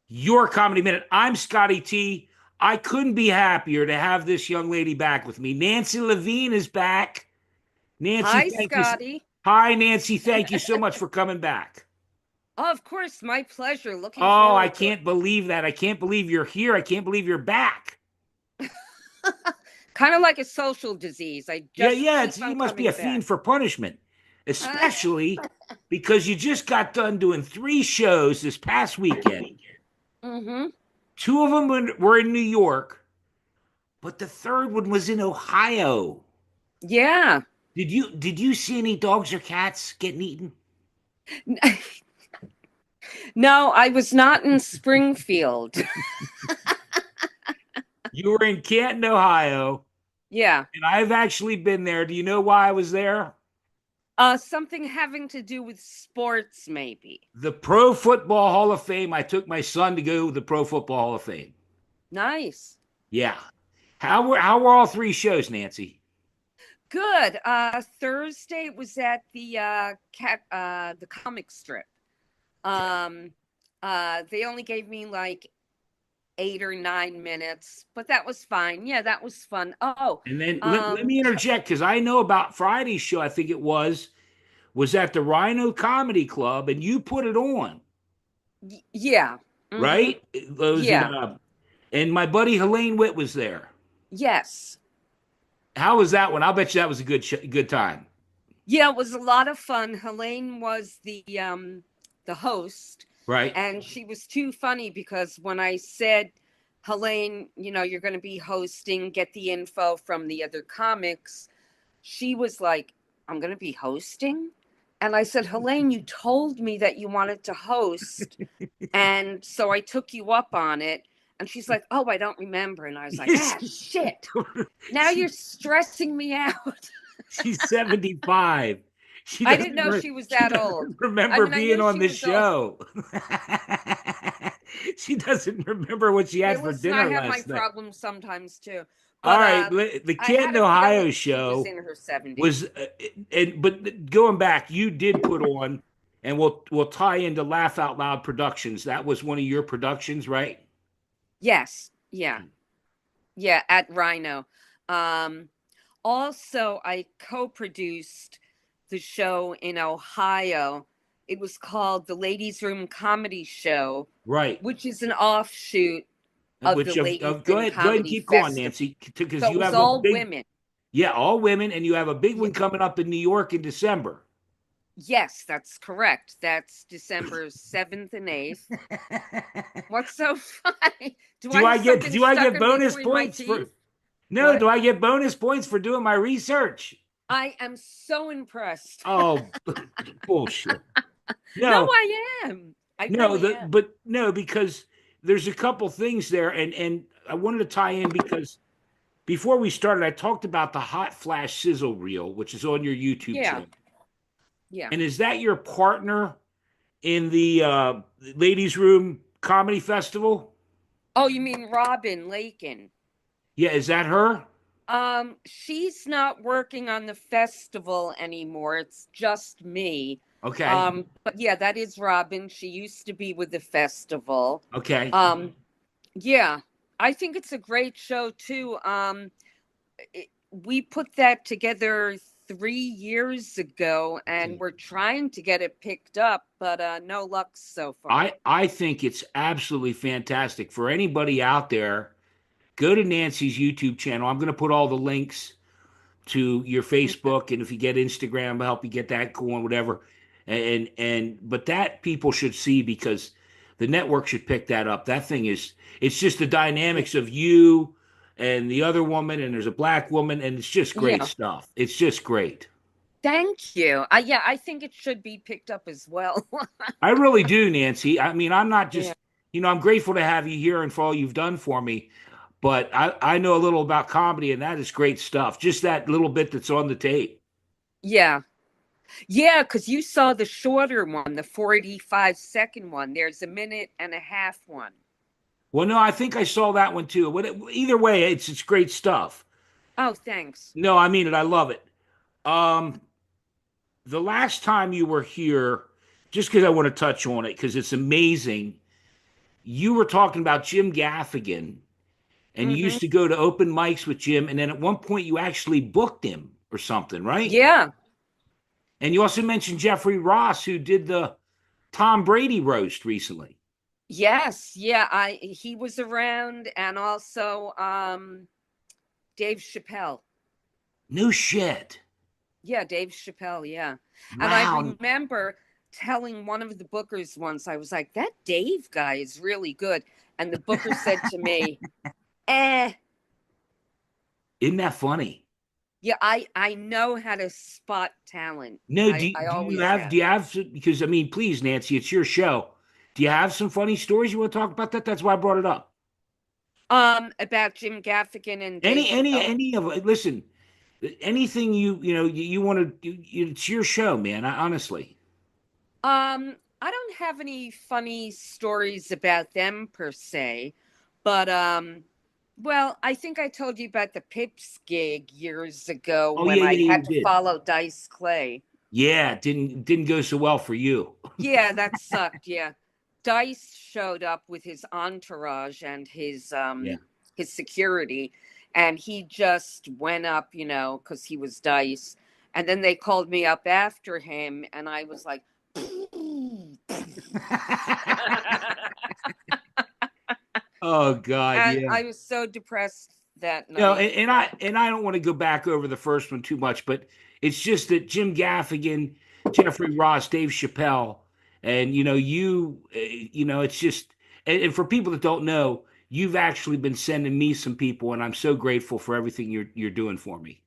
Your Comedy Minute. I'm Scotty T. I couldn't be happier to have this young lady back with me. Nancy Levine is back. Nancy, Hi, thank you. Scotty. Hi, Nancy. Thank you so much for coming back. Oh, of course, my pleasure. Looking Oh, I forward to can't believe that. I can't believe you're here. I can't believe you're back. it. Kind of like a social disease. I Yeah, just yeah. keep You on must be a coming back. fiend for punishment, especially because you just got done doing three shows this past weekend. Mm-hmm. Two of them were in New York, but the third one was in Ohio. Yeah. Did you see any dogs or cats getting eaten? No, I was not in Springfield. You were in Canton, Ohio, Yeah. and I've actually been there. Do you know why I was there? Something having to do with sports, maybe. The Pro Football Hall of Fame. I took my son to go to the Pro Football Hall of Fame. Nice. Yeah. How were all three shows, Nancy? Good. Thursday was at the comic strip. Okay. Um, they only gave me like 8 or 9 minutes, but that was fine. Yeah, that was fun. Oh, And then let me interject because I know about Friday's show. I think it was at the Rhino Comedy Club, and you put it on, yeah. Mm-hmm. right? Was it? Yeah. And my buddy Helene Witt was there. Yes. How was that one? I'll bet you that was a good time. Yeah, it was a lot of fun. Helene was the host, Right. and she was too funny because when I said, Helene, you're going to be hosting, get the info from the other comics, she was like, I'm going to be hosting? And I said, Helene, you told me that you wanted to host. And so I took you up on it. And she's like, oh, I don't remember. And I was like, ah, shit. Now she, you're stressing me out. she's 75. She I didn't doesn't know re- she was she that doesn't old. I remember mean, I being knew on she this was old. show. She doesn't remember what she Hey, had for listen, I dinner have my last night. problems sometimes too. All But right, the I Canton, had a feeling Ohio she was show in her was, 70s. and but going back, you did put on, and we'll tie into Laugh Out Loud Productions. That was one of your productions, right? Yes. Yeah. Yeah. At Rhino. Um, Also, I co produced the show in Ohio. It was called the Ladies' Room Comedy Show, Right. which is an offshoot of the Which Ladies go Room ahead, go ahead and Comedy keep going, Festival. Nancy, because So it you was have a all big, women. yeah, all women, and you have a big Yeah. one coming up in New York in December. Yes, that's correct. That's December 7th and 8th. What's so funny? Do I have something Do I stuck get in bonus between my points teeth? for no, What? do I get bonus points for doing my research? I am so impressed. Oh, bullshit. No, No, I am. I no, really am. but no, because there's a couple things there, and I wanted to tie in because before we started, I talked about the hot flash sizzle reel, which is on your YouTube Yeah. channel. Yeah. And is that your partner in the ladies' room comedy festival? Oh, you mean Robin Lakin? Yeah, is that her? She's not working on the festival anymore. It's just me. Okay, But yeah, that is Robin. She used to be with the festival. okay. Um, yeah, I think it's a great show too. We put that together 3 years ago, and we're trying to get it picked up, but no luck so far. I think it's absolutely fantastic for anybody out there. Go to Nancy's YouTube channel. I'm going to put all the links to your Facebook, and if you get Instagram, I'll help you get that going, whatever. And but that people should see because the network should pick that up. That thing is it's just the Yeah. dynamics of you and the other woman, and there's a black woman, and it's just great Yeah. stuff. It's just great. Thank you. Yeah, I think it should be picked up as well. I really do, Nancy. I mean, I'm not Yeah. just, I'm grateful to have you here and for all you've done for me, but I know a little about comedy, and that is great stuff. Just that little bit that's on the tape. Yeah. Yeah, because you saw the shorter one, the 45-second one. There's a minute and a half one. Well, no, I think I saw that one too. Either way, it's great stuff. Oh, thanks. No, I mean it. I love it. Um, the last time you were here, just because I want to touch on it, because it's amazing. you were talking about Jim Gaffigan, and you Hmm. used to go to open mics with Jim, and then at one point you actually booked him or something, right? Yeah. And you also mentioned Jeffrey Ross, who did the Tom Brady roast recently. Yes. Yeah. He was around, and also Dave Chappelle. No shit. Yeah, Dave Chappelle. Yeah. And I Wow. remember telling one of the bookers once, I was like, that Dave guy is really good. And the booker said to me, eh, Isn't that funny? yeah, I know how to spot talent. No, I do you always have have. because I mean, please, Nancy, it's your show. Do you have some funny stories you want to talk about that? That's why I brought it up. About Jim Gaffigan and Dave Chappelle. Any of it. Listen, anything you want to. It's your show, man. Honestly. I don't have any funny stories about them per se, but well, I think I told you about the Pips gig years ago Oh when yeah, I yeah, had you to did. follow Dice Clay. Yeah, it didn't go so well for you. Yeah, that sucked. Yeah. Dice showed up with his entourage and Yeah. his security, and he just went up, cuz he was Dice. And then they called me up after him, and I was like Oh God, and yeah. I was so depressed that No, night. and I don't want to go back over the first one too much, but it's just that Jim Gaffigan, Jeffrey Ross, Dave Chappelle, and it's just and for people that don't know, you've actually been sending me some people, and I'm so grateful for everything you're doing for me.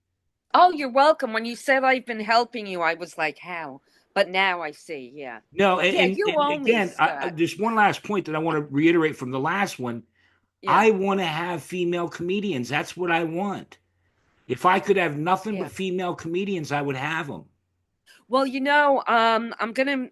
Oh, you're welcome. When you said I've been helping you, I was like, how? But now I see. Yeah. No, Yeah, you and owe me, again, Scott. there's one last point that I want to reiterate from the last one. Yeah. I want to have female comedians. That's what I want. If I could have nothing Yeah. but female comedians, I would have them. Well, I'm gonna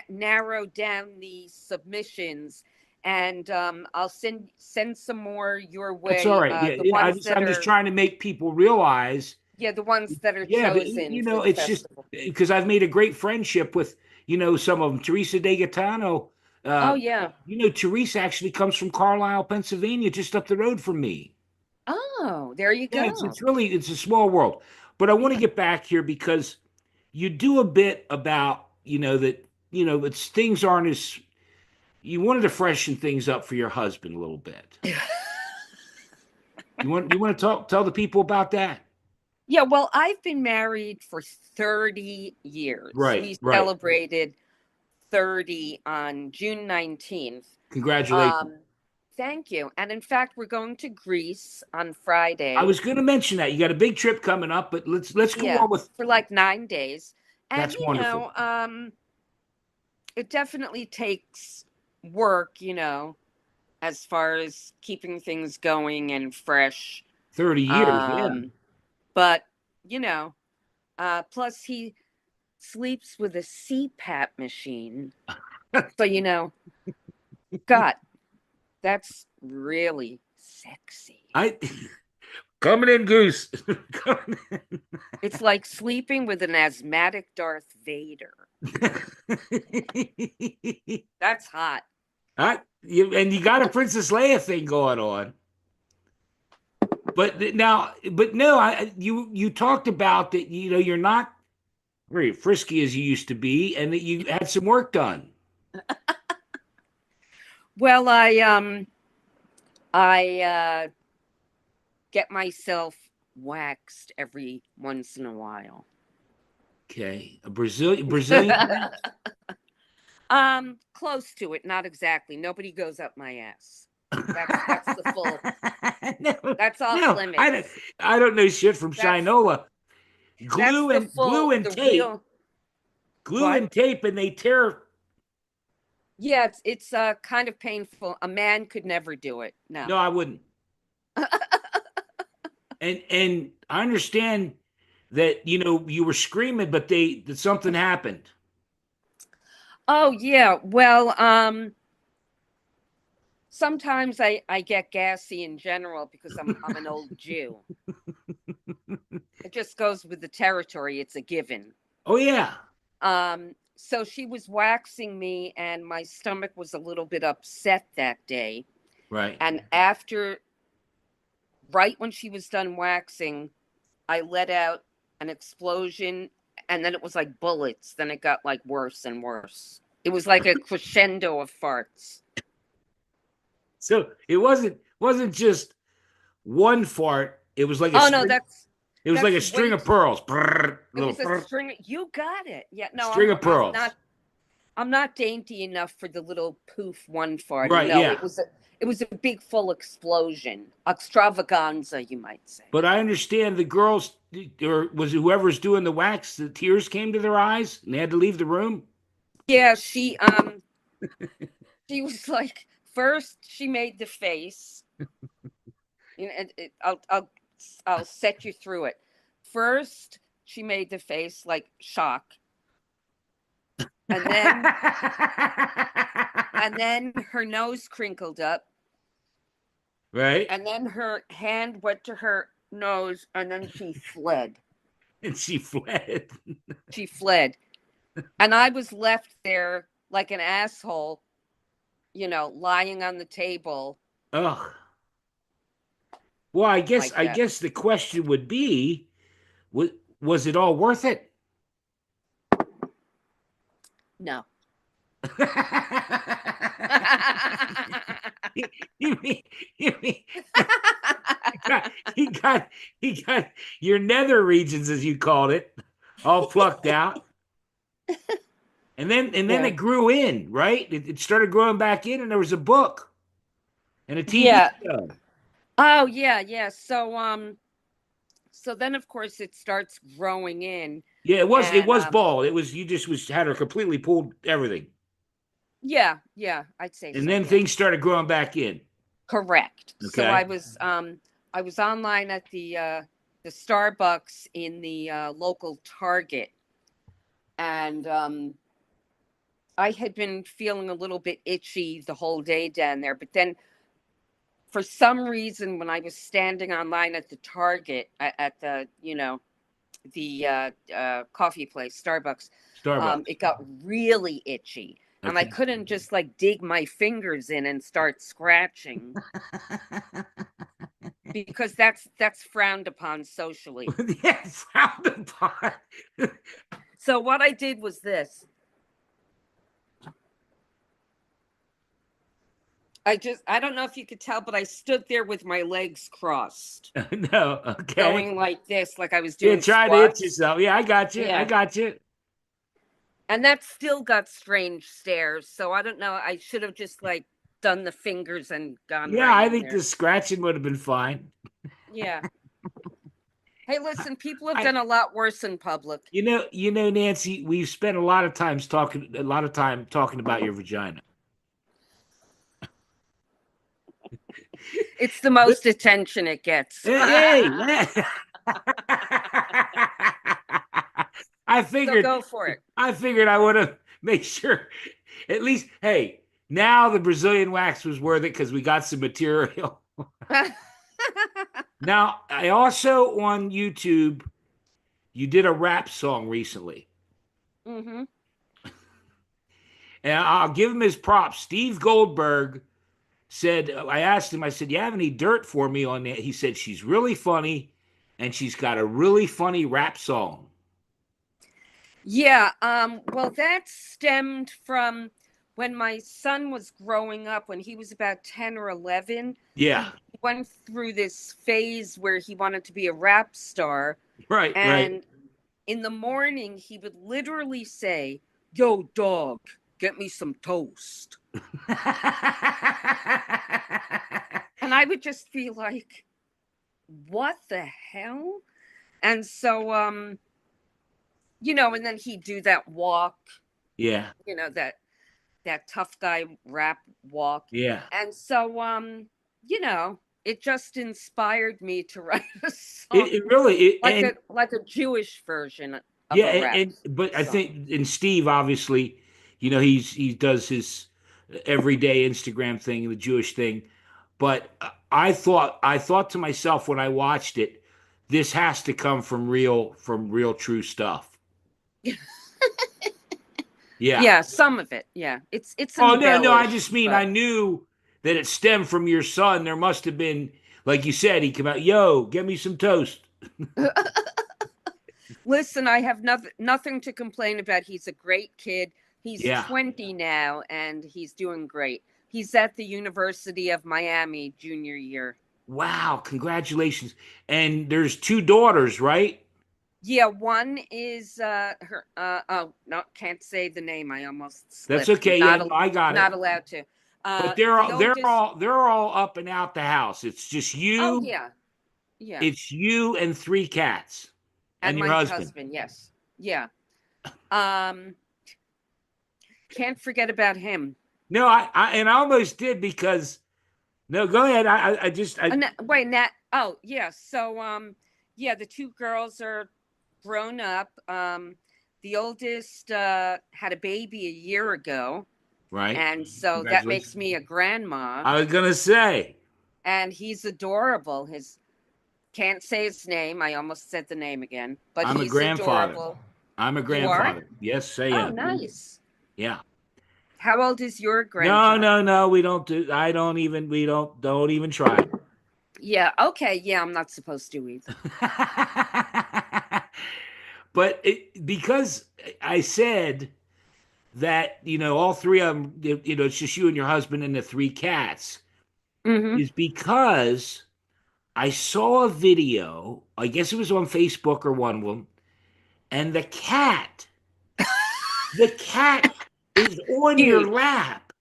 narrow down the submissions, and I'll send some more your That's all way. right. Yeah, The ones that I'm just are trying to make people realize. yeah, the ones that are Yeah, but chosen for the it's just festival. because I've made a great friendship with some of them. Teresa De Gaetano. Oh Uh, yeah. Teresa actually comes from Carlisle, Pennsylvania, just up the road from me. Oh, there you Yeah, go. it's a small world. But I want to Yeah. get back here because you do a bit about that it's things aren't as you wanted to freshen things up for your husband a little bit. You want to tell the people about that? Yeah, well, I've been married for 30 years. Right, We right. celebrated 30 on June 19th. Congratulations. Um, Thank you. And in fact, we're going to Greece on I Friday. was going to mention that you got a big trip coming up, but let's go Yeah, on with for like 9 days. And that's wonderful. it definitely takes work, as far as keeping things going and fresh. 30 years, yeah. Um, but you know, plus he sleeps with a CPAP machine. So God, that's really sexy. I coming in, Goose. Coming It's like sleeping with an asthmatic Darth Vader. in. That's hot. And you got a Princess Leia thing going on. But no, you talked about that. You're not very frisky as you used to be, and that you had some work done. Well, I get myself waxed every once in a while. Okay, a Brazilian wax. Close to it, not exactly. Nobody goes up my ass. That's the full. No, That's off no, limits. I don't know shit from That's Shinola. that's the full, the real. Glue What? and tape, and they tear. Yeah, it's kind of painful. A man could never do it. No. No, I wouldn't. And I understand that you were screaming, but that something happened. Oh yeah. Well, sometimes I get gassy in general because I'm an old Jew. It just goes with the territory. It's a given. Oh yeah. Um, So she was waxing me, and my stomach was a little bit upset that day. Right. And after, right when she was done waxing, I let out an explosion, and then it was like bullets. Then it got like worse and worse. It was like a crescendo of farts. So it wasn't just one fart. It was like a Oh no, string. It was like that's a string way. of pearls. Brrr, It little was a brrr, string. You got it. Yeah. No, string of I'm pearls. not. I'm not dainty enough for the little poof one farty. Right. No, Yeah. it was a big full explosion, extravaganza, you might say. But I understand the girls, or was it whoever's doing the wax, the tears came to their eyes and they had to leave the room. Yeah, she was like, first she made the face. You know, I'll set you through it. First, she made the face like shock, and then her nose crinkled up, Right. and then her hand went to her nose, and then she fled. And she fled. She fled, and I was left there like an asshole, lying on the table Ugh. Well, like I that. guess the question would be, was was it all worth it? No. you mean, you mean he got, he got he got your nether regions, as you called it, all plucked out, and then Yeah. it grew in, right? It started growing back in, and there was a book and a TV Yeah. show. Oh, yeah, yeah. So then of course it starts growing in, Yeah, it and was bald. It was you just was had her completely pulled everything, yeah, yeah, I'd say and so, then yeah. things started growing back in. Correct. So Okay. I was online at the Starbucks in the local Target, and I had been feeling a little bit itchy the whole day down there, but then for some reason when I was standing online at the Target at the the coffee place, Starbucks, Starbucks. it got really itchy, and I Okay. couldn't just like dig my fingers in and start scratching because that's frowned upon socially. Yes, frowned upon. So what I did was this. I don't know if you could tell, but I stood there with my legs crossed, No, okay. going like this, like I was Yeah, doing try to hit squats. yourself. Yeah, I got you. I Yeah. got you. And that still got strange stares. So I don't know. I should have just like done the fingers and gone Yeah, right I in think the there. scratching would have been fine. Yeah. Hey, listen, people have I, done a lot worse in public. Nancy, we've spent a lot of time talking about your vagina. It's the most attention it gets. Hey, I So figured, go for it. I figured I would have made sure, at least. Hey, now the Brazilian wax was worth it because we got some material. Now, I also on YouTube, you did a rap song recently, hmm and I'll give him his props. Steve Goldberg said, I asked him, I said, "You have any dirt for me on that?" He said, "She's really funny, and she's got a really funny rap song." Yeah. Well, that stemmed from when my son was growing up, when he was about 10 or 11. Yeah, He went through this phase where he wanted to be a rap star. right, right. And in the morning, he would literally say, "Yo, dog, get me some toast." And I would just be like, what the hell? And so, and then he'd do that walk, Yeah, that tough guy rap walk. yeah. And so, it just inspired me to write a song, It really and like a Jewish version of yeah, a rap but I song. think and Steve obviously, he does his everyday Instagram thing, the Jewish thing. But I thought to myself when I watched it, this has to come from real true stuff. Yeah. Yeah, some of it. Yeah, it's Oh no, no, I embellished, just mean I but knew that it stemmed from your son. There must have been, like you said, he came out, yo, get me some toast. listen, I have nothing to complain about. He's a great kid. He's Yeah. 20 now, and he's doing great. He's at the University of Miami junior year. Wow, congratulations. And there's two daughters, right? Yeah, one is her. Oh, no, can't say the name. I almost That's slipped. okay. Yeah, no, I got it. Not allowed to. But they're The all they're oldest. all they're all up and out the house. It's just Oh you. yeah, yeah, It's you and three cats and and your my husband. husband. Yes, yeah. Um, can't forget about him. No, I almost did because no, go ahead. I just I Wait, Nat. Oh, yeah. So, yeah, the two girls are grown up. The oldest had a baby a year ago, right. and so that Congratulations. makes me a grandma. I was gonna say And he's adorable. His can't say his name. I almost said the name again, but I'm a he's grandfather. adorable. I'm a You are? grandfather. Yes, I Oh, am. nice. Yeah. How old is your No, grandchild? no, no. We don't do. I don't even. We don't even try. Yeah. Okay. Yeah, I'm not supposed to either. But because I said that, all three of them, it's just you and your husband and the three cats, Mm-hmm. is because I saw a video. I guess it was on Facebook or one of them, and the cat is on your Huge. lap,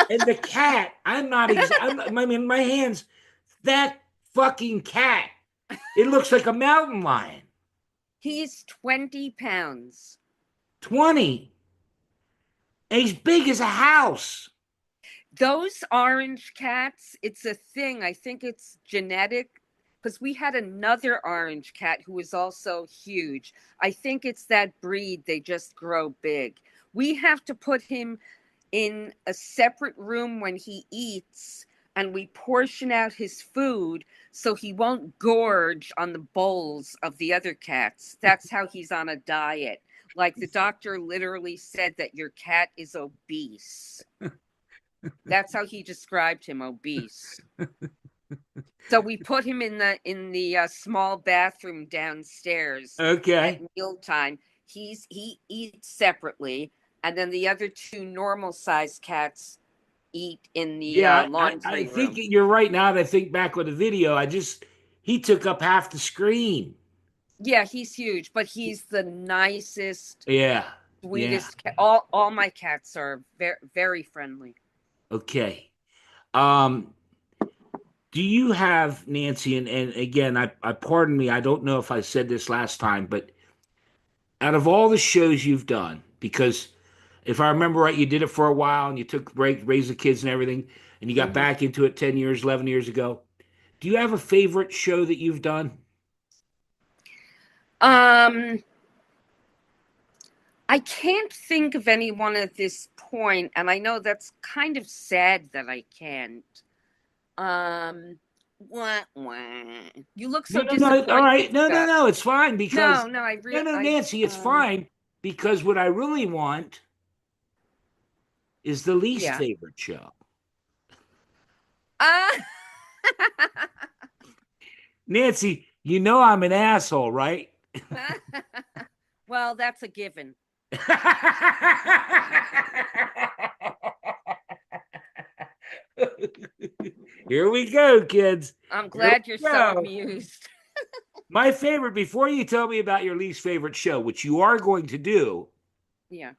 and the cat. I mean, my hands. That fucking cat. It looks like a mountain lion. He's 20 pounds. 20. And he's big as a house. Those orange cats, it's a thing. I think it's genetic because we had another orange cat who was also huge. I think it's that breed, they just grow big. We have to put him in a separate room when he eats, and we portion out his food so he won't gorge on the bowls of the other cats. That's how he's on a diet. Like the doctor literally said that your cat is obese. That's how he described him, obese. So we put him in the small bathroom downstairs at Okay. mealtime. He eats separately, and then the other two normal sized cats eat in the Yeah, I laundry think room. you're right now that I think back with the video. He took up half the screen. Yeah, he's huge, but he's the nicest, Yeah. Yeah. sweetest cat. All my cats are very very friendly. Okay. Um, do you have Nancy and again, I pardon me, I don't know if I said this last time, but out of all the shows you've done, because if I remember right, you did it for a while and you took a break, raised the kids and everything, and you got Hmm. back into it 10 years, 11 years ago. Do you have a favorite show that you've done? Um, I can't think of anyone at this point, and I know that's kind of sad that I can't. Um, wah, wah. You look No, so no, no. All disappointed, right. No, no, Scott. no. It's fine No, because, no, no, no, I, Nancy, it's fine because what I really want is the least yeah. favorite show. Uh, Nancy, you know I'm an asshole, right? well, that's a given. Here we go, kids. I'm Here glad you're we so go. amused. My favorite, before you tell me about your least favorite show, which you are going to do, Yeah.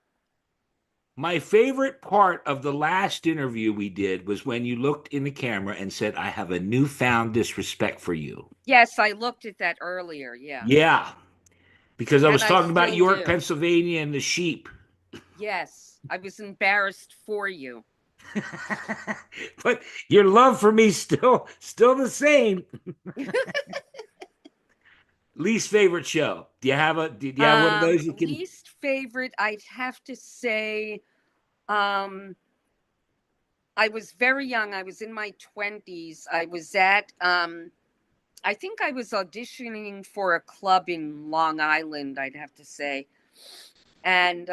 my favorite part of the last interview we did was when you looked in the camera and said, I have a newfound disrespect for you. Yes, I looked at that earlier. Yeah. Yeah, because I And was I talking about still York, do. Pennsylvania and the sheep. Yes. I was embarrassed for you. But your love for me still the same. Least favorite show. Do you have one of those you can Least favorite, I'd have to say, um, I was very young. I was in my 20s. I was at, I think I was auditioning for a club in Long Island, I'd have to say. And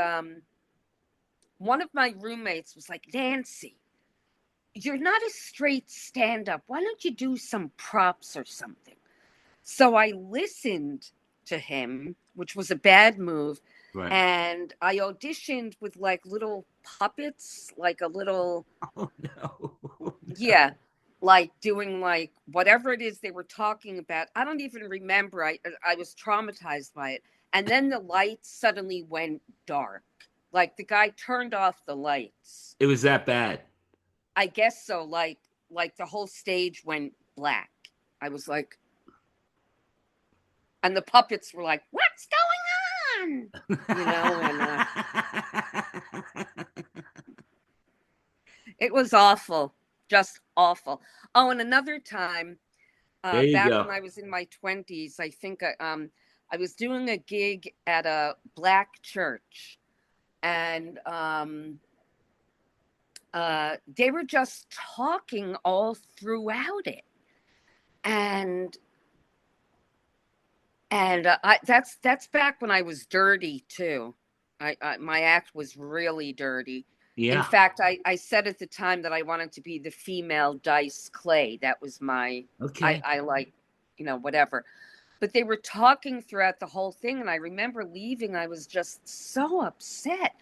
one of my roommates was like, Nancy, you're not a straight stand up. Why don't you do some props or something? So I listened to him, which was a bad move. Right. And I auditioned with like little puppets, like a little, Oh no. yeah, like doing like whatever it is they were talking about. I don't even remember. I was traumatized by it. And then the lights suddenly went dark. Like the guy turned off the lights. It was that bad. I guess so. Like the whole stage went black. I was like, and the puppets were like, "What's going on?" And it was awful, just awful. Oh, and another time, There you back when go. I was in my 20s, I think I was doing a gig at a black church, and they were just talking all throughout it, and that's back when I was dirty too. My act was really dirty. In Yeah. fact, I said at the time that I wanted to be the female Dice Clay. That was my Okay. I like, whatever. But they were talking throughout the whole thing, and I remember leaving. I was just so upset.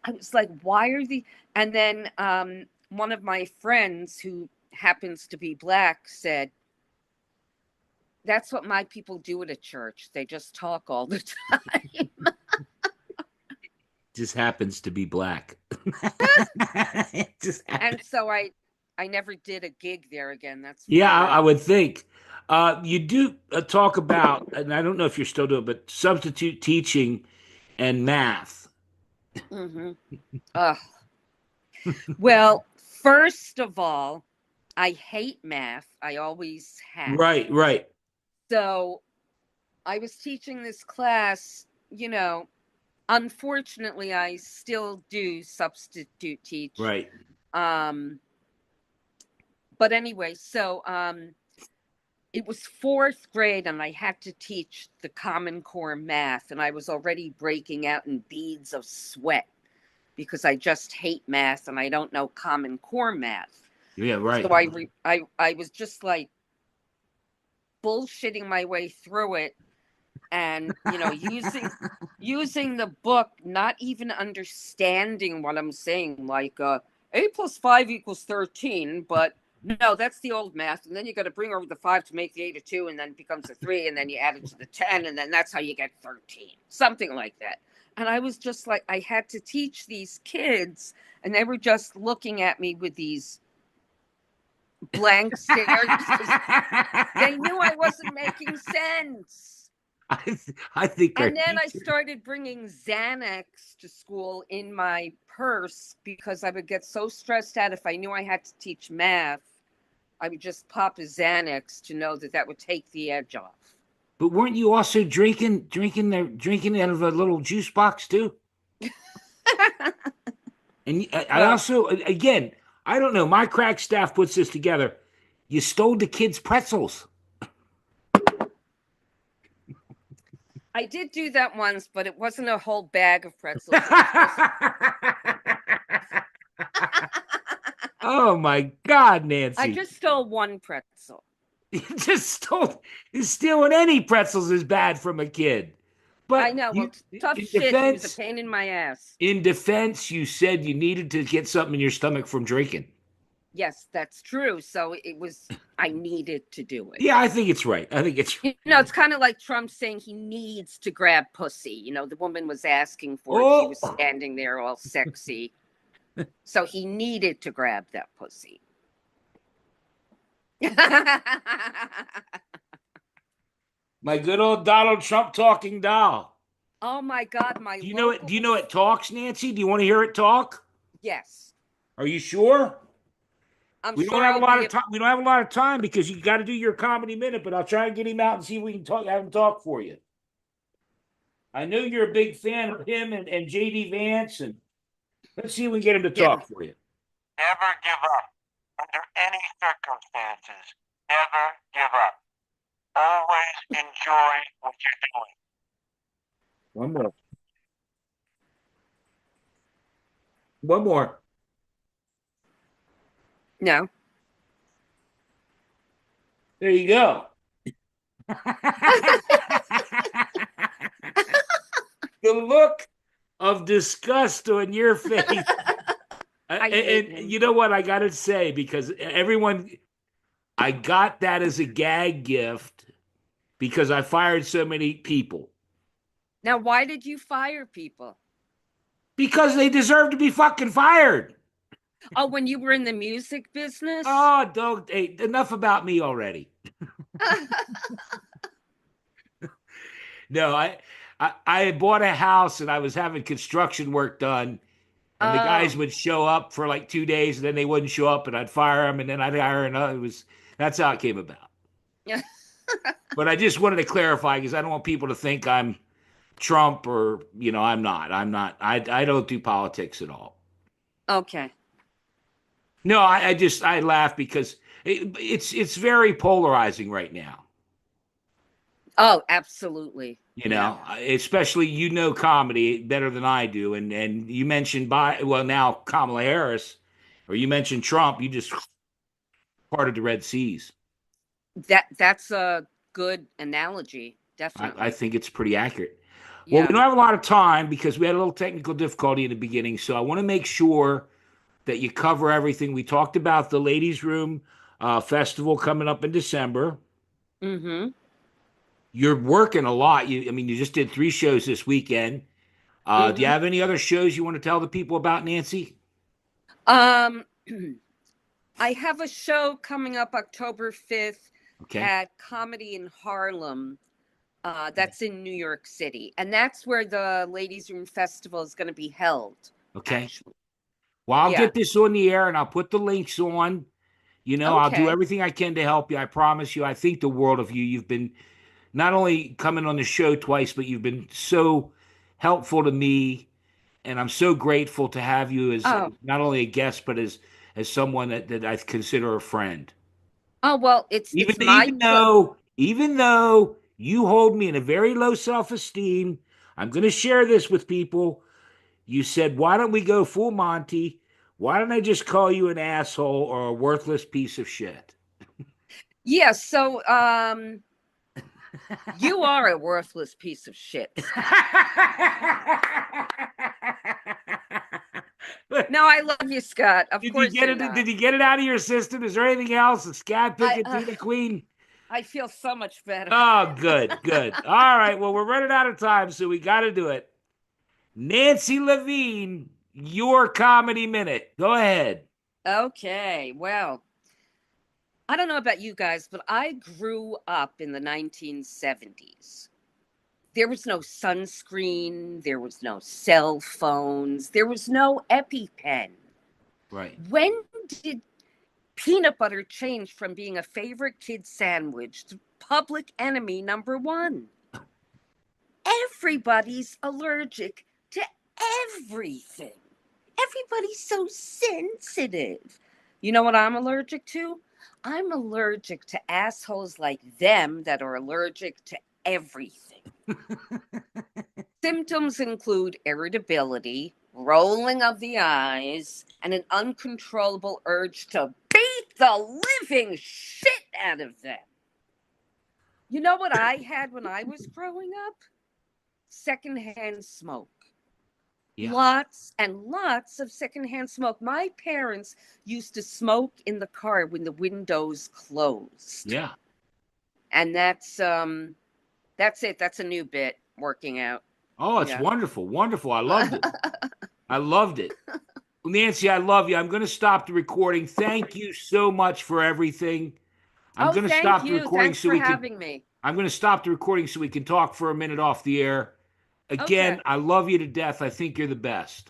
I was like, "Why are the?" And then one of my friends who happens to be black said, "That's what my people do at a church. They just talk all the time." Just happens to be black. It just And happens. so I never did a gig there again. That's for Yeah, I sure. would think. You do talk about, and I don't know if you're still doing, but substitute teaching and math. Hmm. Ugh. Well, first of all, I hate math. I always have. Right, right, So I was teaching this class, unfortunately, I still do substitute teach. right. Um, but anyway, so it was fourth grade, and I had to teach the Common Core math, and I was already breaking out in beads of sweat because I just hate math and I don't know Common Core math. Yeah, So right. I was just like bullshitting my way through it, and using the book, not even understanding what I'm saying, like 8 + 5 = 13, but no, that's the old math, and then you got to bring over the 5 to make the 8 a 2, and then it becomes a 3, and then you add it to the 10, and then that's how you get 13, something like that. And I was just like, I had to teach these kids, and they were just looking at me with these blank stares because they knew I wasn't making sense. I think our And then I teacher. started bringing Xanax to school in my purse because I would get so stressed out if I knew I had to teach math. I would just pop a Xanax to know that that would take the edge off. But weren't you also drinking out of a little juice box too? And I Well, also, again, I don't know. My crack staff puts this together. You stole the kids' pretzels. I did do that once, but it wasn't a whole bag of pretzels. It was just Oh my God, I Nancy. just stole one pretzel. You just stole stealing any pretzels is bad from a kid. I But know. Well, you tough in shit. He was a defense, pain in my ass. you said you needed to get something in your stomach from drinking. Yes, that's true. So it was, I needed to do it. Yeah, I think it's right. I think it's It's kind of like Trump saying he needs to grab pussy. The woman was asking for it. She was oh standing there all sexy. So he needed to grab that pussy. my good old Donald Trump talking doll. Oh my God, my Do you know it? local. Do you know it talks, Nancy? Do you want to hear it talk? Yes, Are you sure? I'm We don't sure have a I'll lot be. of time. We don't have a lot of time because you got to do your comedy minute. But I'll try and get him out and see if we can talk. Have him talk for you. I know you're a big fan of him and JD Vance, and let's see if we can get him to Yeah. talk for you. Never give up. Under any circumstances, never give up. Always enjoy what you're doing. One more. One more. No. There you go. The look of disgust on your face. I hate And him. you know what I got to say, because everyone, I got that as a gag gift because I fired so many people Now, why did you fire people? because they deserve to be fucking fired. Oh, when you were in the music business? Oh, don't, hey, enough about me already. No, I had bought a house and I was having construction work done, and the guys Oh. would show up for like 2 days, and then they wouldn't show up, and I'd fire them, and then I'd hire another. It was That's how it came about. But I just wanted to clarify because I don't want people to think I'm Trump or I'm not. I'm not. I don't do politics at all. Okay. No, I laugh because it's very polarizing right now. Oh, absolutely. You Yeah. know, especially comedy better than I do, and you mentioned now Kamala Harris, or you mentioned Trump. You just parted the Red Seas. That's a good analogy. I Definitely. think it's pretty accurate. Well, we Yeah. don't have a lot of time because we had a little technical difficulty in the beginning, so I want to make sure that you cover everything. We talked about the Ladies Room festival coming up in December. Mm-hmm. You're working a lot. You just did 3 shows this weekend. Do you Mm-hmm. have any other shows you want to tell the people about, Nancy? Um, I have a show coming up October 5th Okay. at Comedy in Harlem. That's in New York City. And that's where the Ladies Room Festival is going to be held, Okay. actually. Well, I'll Yeah. get this on the air and I'll put the links on. I'll do Okay. everything I can to help you. I promise you. I think the world of you. You've been not only coming on the show twice, but you've been so helpful to me, and I'm so grateful to have you as Oh. not only a guest, but as someone that I consider a friend. Oh, well, Even it's my even though even though you hold me in a very low self-esteem, I'm going to share this with people. You said, "Why don't we go full Monty? Why don't I just call you an asshole or a worthless piece of shit?" Yeah, so you are a worthless piece of shit, Scott. No, I love you, Scott. Of Did you course get you're it? not. Did you get it out of your system? Is there anything else? A scat I picking Tina Queen? I feel so much better. Oh, good, good. All right. Well, we're running out of time, so we got to do it. Nancy Levine, your comedy minute. Go ahead. Okay, well, I don't know about you guys, but I grew up in the 1970s. There was no sunscreen, there was no cell phones, there was no EpiPen. Right. When did peanut butter change from being a favorite kid sandwich to public enemy number one? Everybody's allergic to everything. Everybody's so sensitive. You know what I'm allergic to? I'm allergic to assholes like them that are allergic to everything. Symptoms include irritability, rolling of the eyes, and an uncontrollable urge to beat the living shit out of them. You know what I had when I was growing up? Secondhand smoke. Yeah. Lots and lots of secondhand smoke. My parents used to smoke in the car when the windows closed. Yeah. And that's it. That's a new bit working out. Oh, it's Yeah. wonderful. Wonderful. I loved it. I loved it. Nancy, I love you. I'm going to stop the recording. Thank you so much for everything. I'm Oh, going to thank stop the you. recording Thanks so for we can having me. I'm going to stop the recording so we can talk for a minute off the air. Again, Okay. I love you to death. I think you're the best.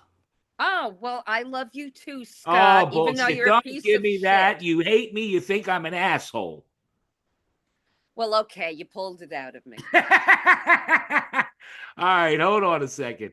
Oh, well, I love you too, Oh, Scott, even though bullshit. you're a Don't piece give of me that. shit. You hate me. You think I'm an asshole. Well, okay, you pulled it out of me. All right, hold on a second.